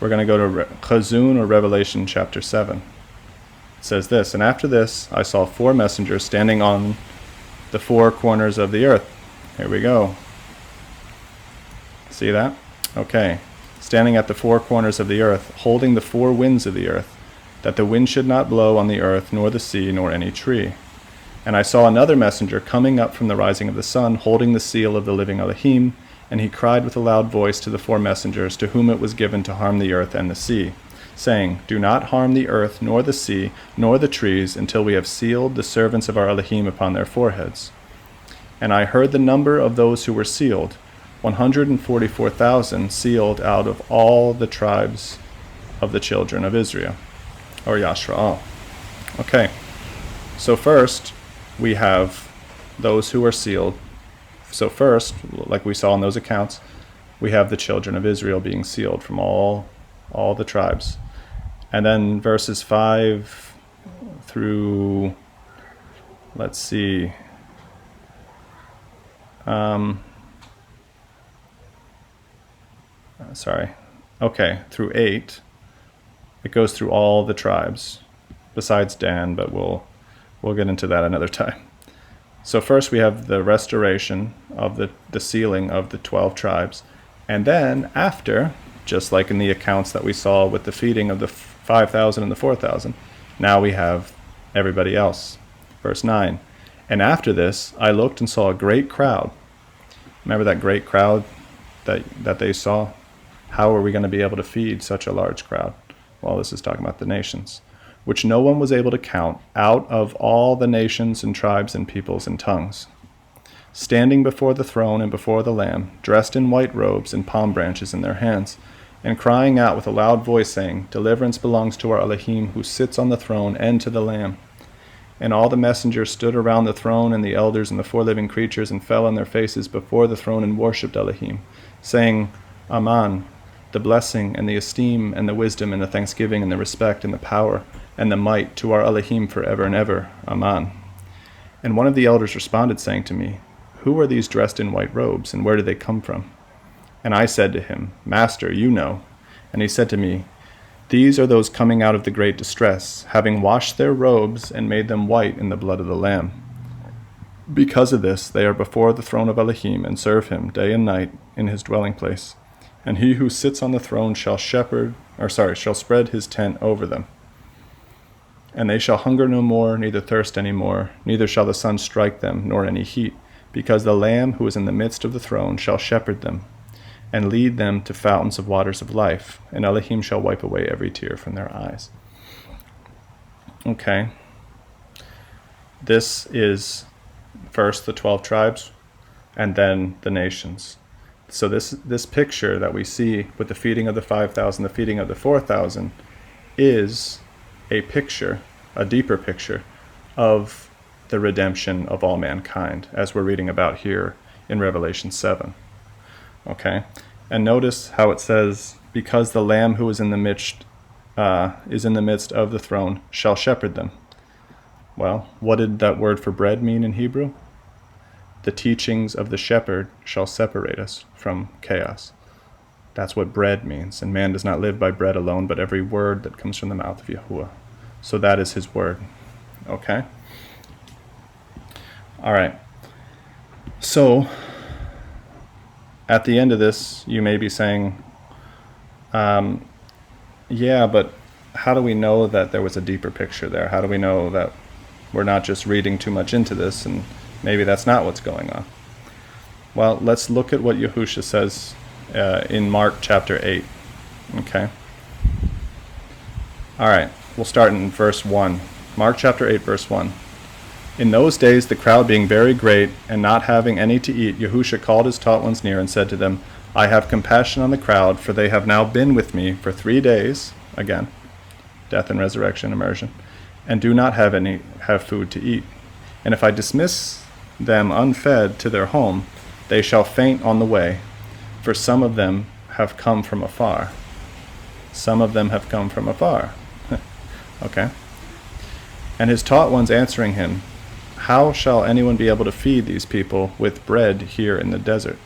We're going to go to Chazun, or Revelation chapter 7. It says this, and after this I saw 4 messengers standing on the 4 corners of the earth. Here we go. See that? Okay. Standing at the 4 corners of the earth, holding the 4 winds of the earth, that the wind should not blow on the earth, nor the sea, nor any tree. And I saw another messenger coming up from the rising of the sun, holding the seal of the living Elohim, and he cried with a loud voice to the 4 messengers, to whom it was given to harm the earth and the sea, saying, do not harm the earth, nor the sea, nor the trees, until we have sealed the servants of our Elohim upon their foreheads. And I heard the number of those who were sealed, 144,000 sealed out of all the tribes of the children of Israel, or Yashrael. Okay, so first we have those who are sealed. So first, like we saw in those accounts, we have the children of Israel being sealed from all the tribes. And then verses 5 through, let's see, through 8, it goes through all the tribes, besides Dan, but we'll get into that another time. So first we have the restoration of the sealing of the 12 tribes, and then after, just like in the accounts that we saw with the feeding of the 5,000 and the 4,000, now we have everybody else. Verse 9, and after this I looked and saw a great crowd. Remember that great crowd that they saw? How are we going to be able to feed such a large crowd? Well, this is talking about the nations, which no one was able to count, out of all the nations and tribes and peoples and tongues, standing before the throne and before the Lamb, dressed in white robes and palm branches in their hands, and crying out with a loud voice, saying, deliverance belongs to our Elohim, who sits on the throne, and to the Lamb. And all the messengers stood around the throne, and the elders and the 4 living creatures, and fell on their faces before the throne and worshipped Elohim, saying, Amen, the blessing and the esteem and the wisdom and the thanksgiving and the respect and the power and the might to our Elohim forever and ever. Amen. And one of the elders responded, saying to me, who are these dressed in white robes, and where do they come from? And I said to him, Master, you know. And he said to me, these are those coming out of the great distress, having washed their robes and made them white in the blood of the Lamb. Because of this, they are before the throne of Elohim, and serve him day and night in his dwelling place. And he who sits on the throne shall spread his tent over them. And they shall hunger no more, neither thirst any more, neither shall the sun strike them, nor any heat, because the Lamb who is in the midst of the throne shall shepherd them, and lead them to fountains of waters of life, and Elohim shall wipe away every tear from their eyes. Okay. This is first the 12 tribes, and then the nations. So this picture that we see with the feeding of the 5,000, the feeding of the 4,000, is a picture, a deeper picture, of the redemption of all mankind, as we're reading about here in Revelation 7. Okay? And notice how it says, because the Lamb who is in the midst of the throne shall shepherd them. Well, what did that word for bread mean in Hebrew? The teachings of the shepherd shall separate us from chaos. That's what bread means. And man does not live by bread alone, but every word that comes from the mouth of Yahuah. So that is his word. Okay? All right. So, at the end of this, you may be saying, yeah, but how do we know that there was a deeper picture there? How do we know that we're not just reading too much into this and maybe that's not what's going on? Well, let's look at what Yahusha says in Mark chapter 8. Okay? All right, we'll start in verse 1. Mark chapter 8, verse 1. In those days, the crowd being very great, and not having any to eat, Yahusha called his taught ones near and said to them, I have compassion on the crowd, for they have now been with me for 3 days, again, death and resurrection, immersion, and do not have food to eat. And if I dismiss them unfed to their home, they shall faint on the way, for some of them have come from afar. Some of them have come from afar. Okay. And his taught ones answering him, how shall anyone be able to feed these people with bread here in the desert?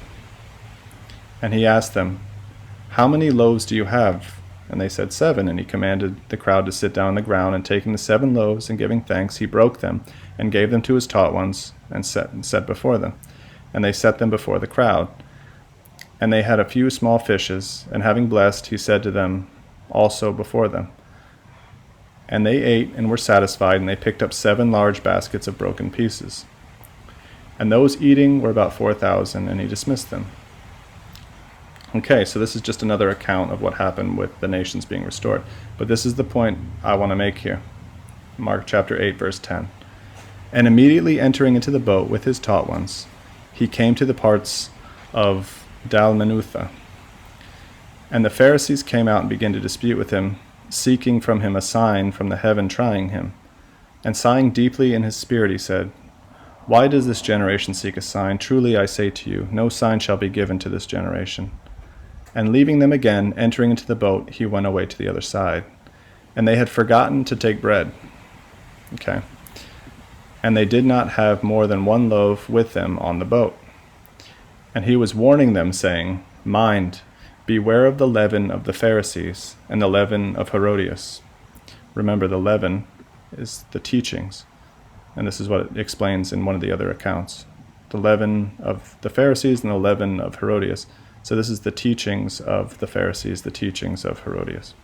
And he asked them, how many loaves do you have? And they said 7. And he commanded the crowd to sit down on the ground, and taking the 7 loaves and giving thanks, he broke them and gave them to his taught ones and set before them. And they set them before the crowd. And they had a few small fishes, and having blessed, he said to them also before them. And they ate and were satisfied, and they picked up 7 large baskets of broken pieces. And those eating were about 4,000, and he dismissed them. Okay, so this is just another account of what happened with the nations being restored. But this is the point I want to make here. Mark chapter 8, verse 10. And immediately entering into the boat with his taught ones, he came to the parts of Dalmanutha. And the Pharisees came out and began to dispute with him, seeking from him a sign from the heaven, trying him. And sighing deeply in his spirit, he said, why does this generation seek a sign? Truly I say to you, no sign shall be given to this generation. And leaving them again, entering into the boat, he went away to the other side. And they had forgotten to take bread. Okay. And they did not have more than 1 loaf with them on the boat. And he was warning them, saying, mind, beware of the leaven of the Pharisees and the leaven of Herodias. Remember, the leaven is the teachings. And this is what it explains in one of the other accounts. The leaven of the Pharisees and the leaven of Herodias. So this is the teachings of the Pharisees, the teachings of Herodias.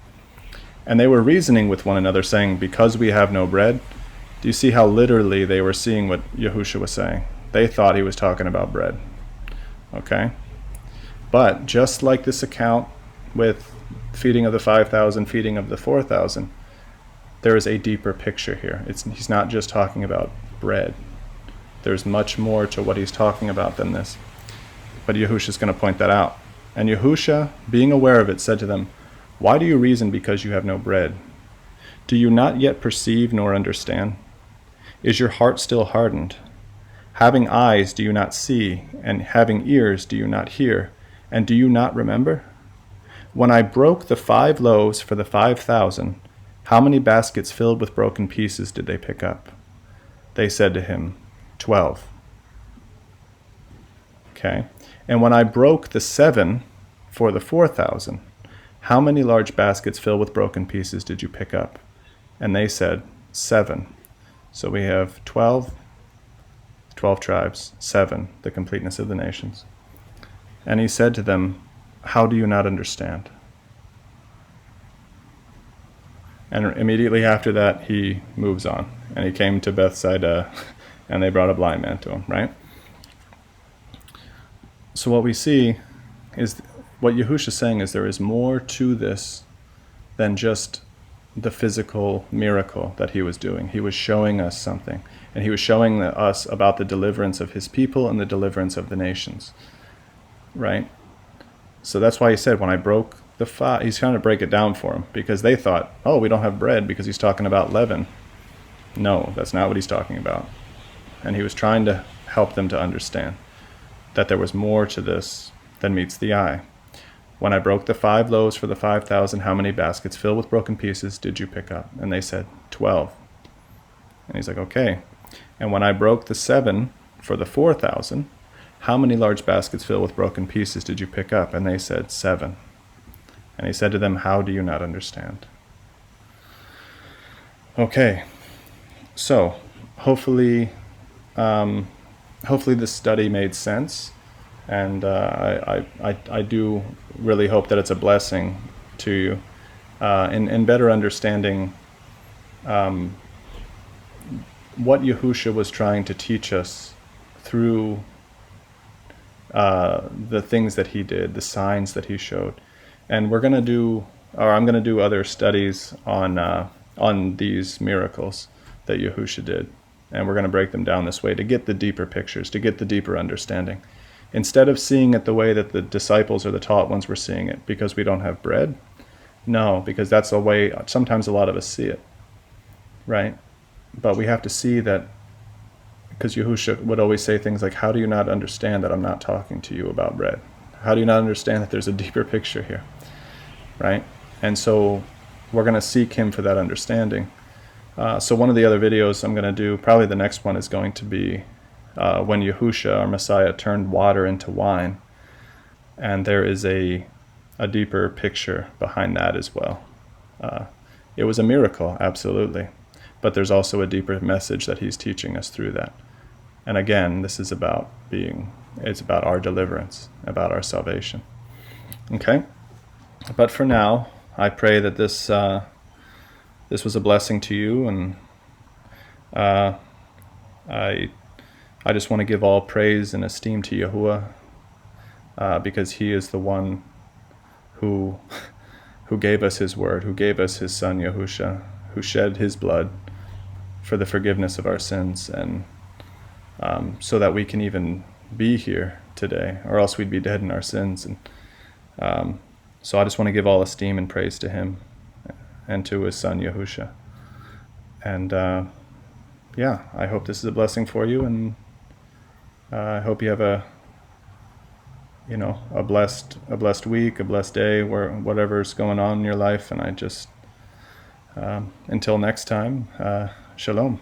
And they were reasoning with one another, saying, because we have no bread. Do you see how literally they were seeing what Yahusha was saying? They thought he was talking about bread. Okay? But just like this account with feeding of the 5,000, feeding of the 4,000, there is a deeper picture here. He's not just talking about bread. There's much more to what he's talking about than this. But Yahusha is going to point that out. And Yahusha, being aware of it, said to them, why do you reason because you have no bread? Do you not yet perceive nor understand? Is your heart still hardened? Having eyes, do you not see? And having ears, do you not hear? And do you not remember? When I broke the 5 loaves for the 5,000, how many baskets filled with broken pieces did they pick up? They said to him, 12. Okay. And when I broke the 7 for the 4,000, how many large baskets filled with broken pieces did you pick up? And they said, 7. So we have 12 tribes, 7, the completeness of the nations. And he said to them, how do you not understand? And immediately after that, he moves on. And he came to Bethsaida, and they brought a blind man to him, right? So what we see is, what Yahusha is saying is there is more to this than just the physical miracle that he was doing. He was showing us something. And he was showing us about the deliverance of his people and the deliverance of the nations, right? So that's why he said, when I broke the five, he's trying to break it down for them, because they thought, oh, we don't have bread because he's talking about leaven. No, that's not what he's talking about. And he was trying to help them to understand that there was more to this than meets the eye. When I broke the 5 loaves for the 5,000, how many baskets filled with broken pieces did you pick up? And they said, 12. And he's like, okay. And when I broke the 7 for the 4,000, how many large baskets filled with broken pieces did you pick up? And they said, 7. And he said to them, how do you not understand? Okay. So, hopefully this study made sense. And I do really hope that it's a blessing to you in better understanding what Yahusha was trying to teach us through the things that he did, the signs that he showed. And I'm going to do other studies on these miracles that Yahusha did. And we're going to break them down this way to get the deeper pictures, to get the deeper understanding. Instead of seeing it the way that the disciples or the taught ones were seeing it, because we don't have bread. No, because that's the way sometimes a lot of us see it, right? But we have to see that, because Yahusha would always say things like, how do you not understand that I'm not talking to you about bread? How do you not understand that there's a deeper picture here, right? And so we're going to seek him for that understanding. So one of the other videos I'm going to do, probably the next one, is going to be when Yahusha, our Messiah, turned water into wine. And there is a deeper picture behind that as well. It was a miracle, absolutely. But there's also a deeper message that he's teaching us through that. And again, this is about it's about our deliverance, about our salvation. Okay? But for now, I pray that this was a blessing to you, and I just want to give all praise and esteem to Yahuah, because he is the one who gave us his word, who gave us his Son Yahusha, who shed his blood for the forgiveness of our sins, and so that we can even be here today, or else we'd be dead in our sins. And so I just want to give all esteem and praise to him and to his Son Yahusha. And I hope this is a blessing for you, and I hope you have a blessed week, a blessed day, whatever's going on in your life. And I just until next time, shalom.